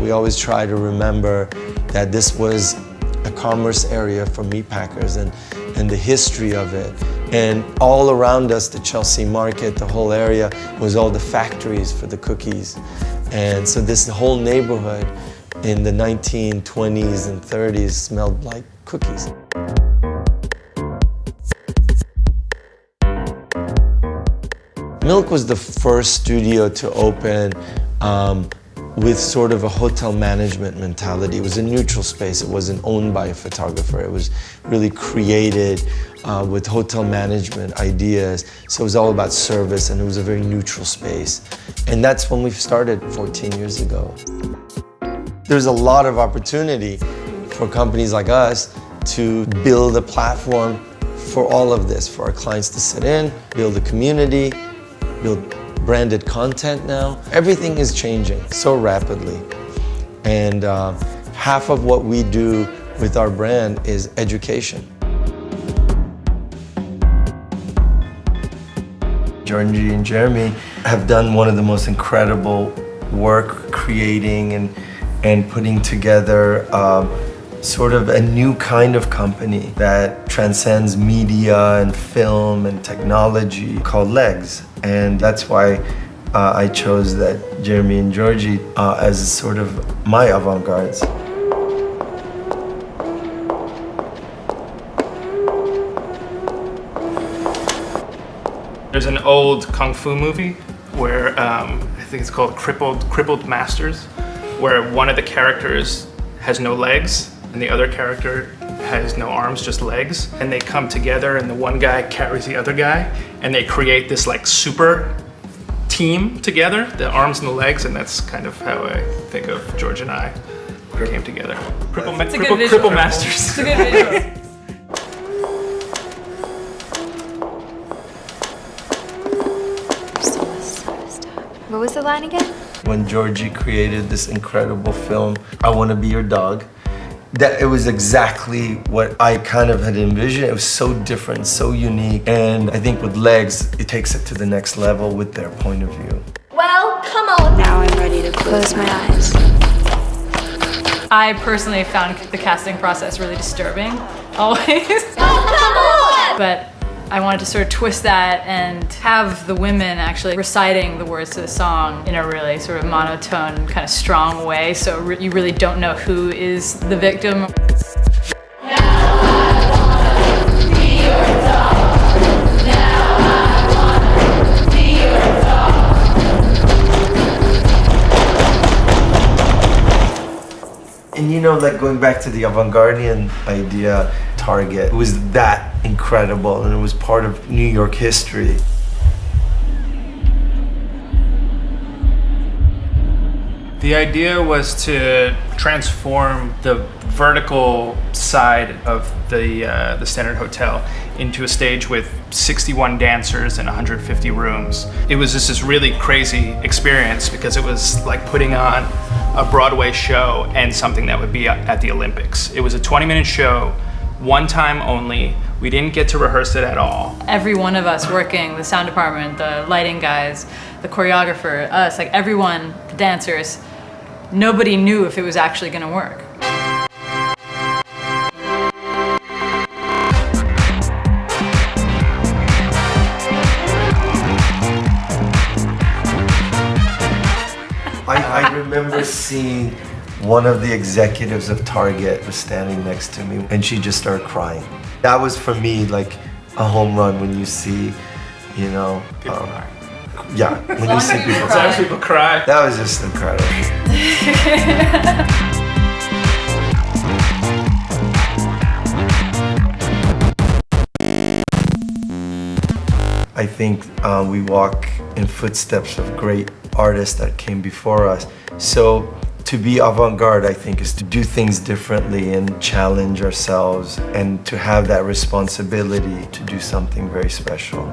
We always try to remember that this was a commerce area for meat packers and the history of it. And all around us, the Chelsea market, the whole area, was all the factories for the cookies. And so this whole neighborhood in the 1920s and 30s smelled like cookies. Milk was the first studio to open with sort of a hotel management mentality. It was a neutral space. It wasn't owned by a photographer. It was really created with hotel management ideas. So it was all about service, and it was a very neutral space. And that's when we started 14 years ago. There's a lot of opportunity for companies like us to build a platform for all of this, for our clients to sit in, build a community, build branded content now. Everything is changing so rapidly. And half of what we do with our brand is education. Georgie and Geremy have done one of the most incredible work creating and putting together sort of a new kind of company that transcends media and film and technology called Legs. And that's why I chose that Geremy and Georgie as sort of my avant-gardes. There's an old kung fu movie where I think it's called Crippled Masters, where one of the characters has no legs and the other character has no arms, just legs, and they come together and the one guy carries the other guy and they create this like super team together, the arms and the legs, and that's kind of how I think of George and I came together. Cripple Masters. It's a good visual. What was the line again? When Georgie created this incredible film, I Want to Be Your Dog, that it was exactly what I kind of had envisioned. It was so different, so unique. And I think with Legs, it takes it to the next level with their point of view. Well, come on. Now I'm ready to close my eyes. I personally found the casting process really disturbing, always. Oh, come on! But I wanted to sort of twist that and have the women actually reciting the words to the song in a really sort of monotone, kind of strong way, so you really don't know who is the victim. And you know, like going back to the avant-gardian idea, Target was that incredible, and it was part of New York history. The idea was to transform the vertical side of the Standard Hotel into a stage with 61 dancers and 150 rooms. It was just this really crazy experience because it was like putting on a Broadway show and something that would be at the Olympics. It was a 20-minute show, one time only. We didn't get to rehearse it at all. Every one of us working, the sound department, the lighting guys, the choreographer, us, like everyone, the dancers, nobody knew if it was actually gonna work. I remember seeing one of the executives of Target was standing next to me and she just started crying. That was for me like a home run when you see, you know, People cry. yeah, when you see people Sometimes people cry. That was just incredible. I think we walk in footsteps of great artists that came before us. So to be avant-garde, I think, is to do things differently and challenge ourselves and to have that responsibility to do something very special.